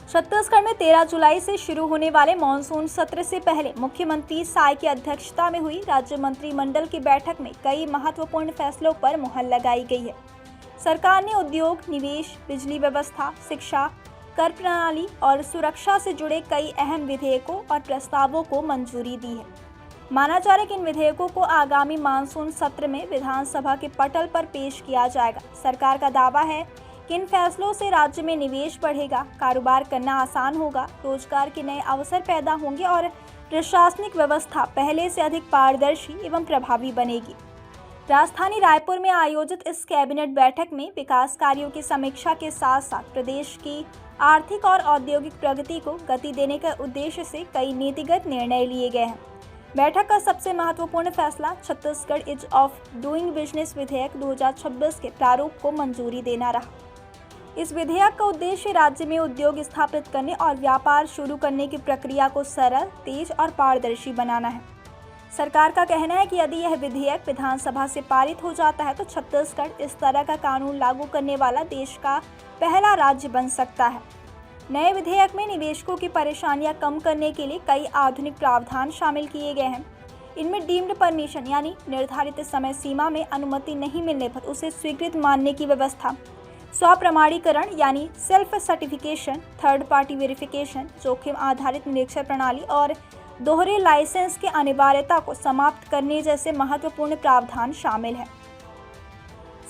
छत्तीसगढ़ में 13 जुलाई से शुरू होने वाले मानसून सत्र से पहले मुख्यमंत्री साय की अध्यक्षता में हुई राज्य मंत्रिमंडल की बैठक में कई महत्वपूर्ण फैसलों पर मुहर लगाई गई है। सरकार ने उद्योग, निवेश, बिजली व्यवस्था, शिक्षा, कर प्रणाली और सुरक्षा से जुड़े कई अहम विधेयकों और प्रस्तावों को मंजूरी दी है। माना जा रहा है कि इन विधेयकों को आगामी मानसून सत्र में विधानसभा के पटल पर पेश किया जाएगा। सरकार का दावा है कि इन फैसलों से राज्य में निवेश बढ़ेगा, कारोबार करना आसान होगा, रोजगार के नए अवसर पैदा होंगे और प्रशासनिक व्यवस्था पहले से अधिक पारदर्शी एवं प्रभावी बनेगी। राजधानी रायपुर में आयोजित इस कैबिनेट बैठक में विकास कार्यों की समीक्षा के साथ साथ प्रदेश की आर्थिक और औद्योगिक प्रगति को गति देने के उद्देश्य से कई नीतिगत निर्णय लिए गए हैं। बैठक का सबसे महत्वपूर्ण फैसला Chhattisgarh ease of doing business विधेयक 2026 के प्रारूप को मंजूरी देना रहा। इस विधेयक का उद्देश्य राज्य में उद्योग स्थापित करने और व्यापार शुरू करने की प्रक्रिया को सरल, तेज और पारदर्शी बनाना है। सरकार का कहना है कि यदि यह विधेयक विधानसभा से पारित हो जाता है तो छत्तीसगढ़ इस तरह का कानून लागू करने वाला देश का पहला राज्य बन सकता है। नए विधेयक में निवेशकों की परेशानियां कम करने के लिए कई आधुनिक प्रावधान शामिल किए गए हैं। इनमें डीम्ड परमिशन यानी निर्धारित समय सीमा में अनुमति नहीं मिलने पर उसे स्वीकृत मानने की व्यवस्था, स्वप्रमाणीकरण यानी self certification, third party verification, जोखिम आधारित निरीक्षण प्रणाली और दोहरे लाइसेंस की अनिवार्यता को समाप्त करने जैसे महत्वपूर्ण प्रावधान शामिल हैं।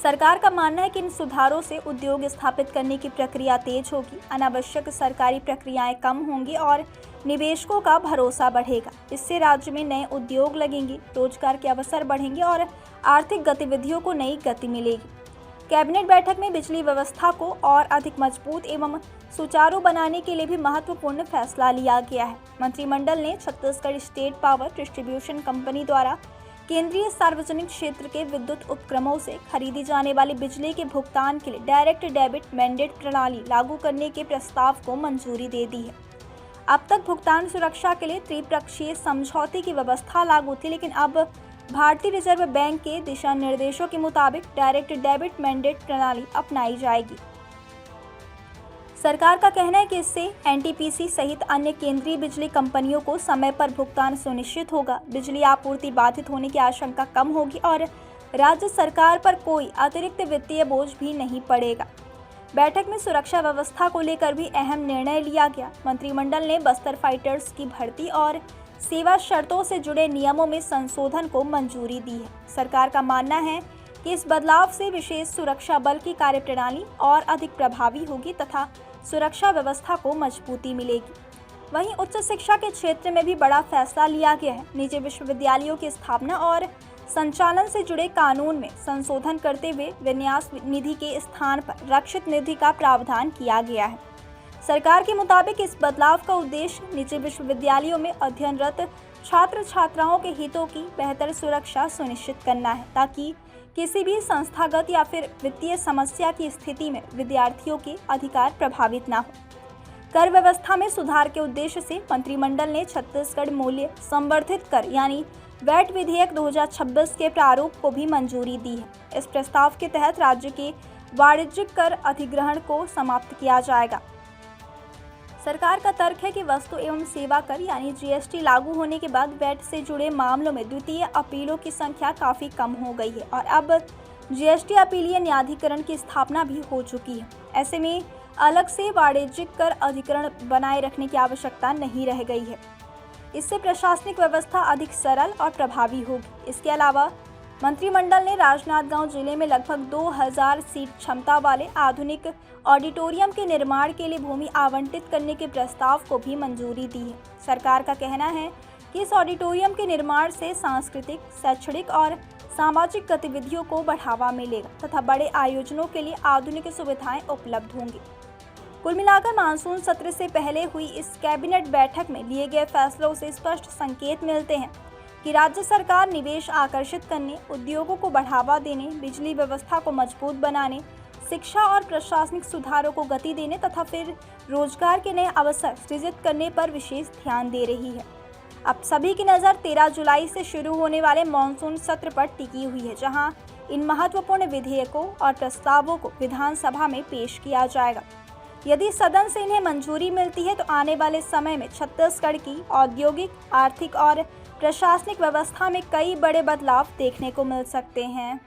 सरकार का मानना है कि इन सुधारों से उद्योग स्थापित करने की प्रक्रिया तेज होगी, अनावश्यक सरकारी प्रक्रियाएं कम होंगी और निवेशकों का भरोसा बढ़ेगा। इससे राज्य में नए उद्योग लगेंगे, रोजगार के अवसर बढ़ेंगे और आर्थिक गतिविधियों को नई गति मिलेगी। कैबिनेट बैठक में बिजली व्यवस्था को और अधिक मजबूत एवं सुचारू बनाने के लिए भी महत्वपूर्ण फैसला लिया गया है। मंत्रिमंडल ने Chhattisgarh state power distribution company द्वारा केंद्रीय सार्वजनिक क्षेत्र के विद्युत उपक्रमों से खरीदी जाने वाली बिजली के भुगतान के लिए डायरेक्ट डेबिट मैंडेट प्रणाली लागू करने के प्रस्ताव को मंजूरी दे दी है। अब तक भुगतान सुरक्षा के लिए त्रिपक्षीय समझौते की व्यवस्था लागू थी, लेकिन अब भारतीय रिजर्व बैंक के दिशा निर्देशों के मुताबिक डायरेक्ट डेबिट मैंडेट प्रणाली अपनाई जाएगी। सरकार का कहना है कि इससे एनटीपीसी सहित अन्य केंद्रीय बिजली कंपनियों को समय पर भुगतान सुनिश्चित होगा, बिजली आपूर्ति बाधित होने की आशंका कम होगी और राज्य सरकार पर कोई अतिरिक्त वित्तीय बोझ भी नहीं पड़ेगा। बैठक में सुरक्षा व्यवस्था को लेकर भी अहम निर्णय लिया गया। मंत्रिमंडल ने बस्तर फाइटर्स की भर्ती और सेवा शर्तों से जुड़े नियमों में संशोधन को मंजूरी दी है। सरकार का मानना है कि इस बदलाव से विशेष सुरक्षा बल की कार्यप्रणाली और अधिक प्रभावी होगी तथा सुरक्षा व्यवस्था को मजबूती मिलेगी। वहीं उच्च शिक्षा के क्षेत्र में भी बड़ा फैसला लिया गया है। निजी विश्वविद्यालयों की स्थापना और संचालन से जुड़े कानून में संशोधन करते हुए विन्यास निधि के स्थान पर रक्षित निधि का प्रावधान किया गया है। सरकार के मुताबिक इस बदलाव का उद्देश्य निजी विश्वविद्यालयों में अध्ययनरत छात्र छात्राओं के हितों की बेहतर सुरक्षा सुनिश्चित करना है, ताकि किसी भी संस्थागत या फिर वित्तीय समस्या की स्थिति में विद्यार्थियों के अधिकार प्रभावित न हो। कर व्यवस्था में सुधार के उद्देश्य से मंत्रिमंडल ने छत्तीसगढ़ मूल्य संवर्धित कर यानी वैट विधेयक 2026 के प्रारूप को भी मंजूरी दी है। इस प्रस्ताव के तहत राज्य के वाणिज्यिक कर अधिग्रहण को समाप्त किया जाएगा। सरकार का तर्क है कि वस्तु एवं सेवा कर यानी जीएसटी लागू होने के बाद वैट से जुड़े मामलों में द्वितीय अपीलों की संख्या काफ़ी कम हो गई है और अब जीएसटी अपीलीय न्यायाधिकरण की स्थापना भी हो चुकी है। ऐसे में अलग से वाणिज्यिक कर अधिकरण बनाए रखने की आवश्यकता नहीं रह गई है। इससे प्रशासनिक व्यवस्था अधिक सरल और प्रभावी होगी। इसके अलावा मंत्रिमंडल ने राजनांदगांव जिले में लगभग 2000 सीट क्षमता वाले आधुनिक ऑडिटोरियम के निर्माण के लिए भूमि आवंटित करने के प्रस्ताव को भी मंजूरी दी है। सरकार का कहना है कि इस ऑडिटोरियम के निर्माण से सांस्कृतिक, शैक्षणिक और सामाजिक गतिविधियों को बढ़ावा मिलेगा तथा बड़े आयोजनों के लिए आधुनिक सुविधाएं उपलब्ध होंगी। कुल मिलाकर मानसून सत्र से पहले हुई इस कैबिनेट बैठक में लिए गए फैसलों से स्पष्ट संकेत मिलते हैं कि राज्य सरकार निवेश आकर्षित करने, उद्योगों को बढ़ावा देने, बिजली व्यवस्था को मजबूत बनाने, शिक्षा और प्रशासनिक सुधारों को गति देने तथा फिर रोजगार के नए अवसर सृजित करने पर विशेष ध्यान दे रही है। अब सभी की नज़र 13 जुलाई से शुरू होने वाले मानसून सत्र पर टिकी हुई है, जहां इन महत्वपूर्ण विधेयकों और प्रस्तावों को विधानसभा में पेश किया जाएगा। यदि सदन से इन्हें मंजूरी मिलती है तो आने वाले समय में छत्तीसगढ़ की औद्योगिक, आर्थिक और प्रशासनिक व्यवस्था में कई बड़े बदलाव देखने को मिल सकते हैं।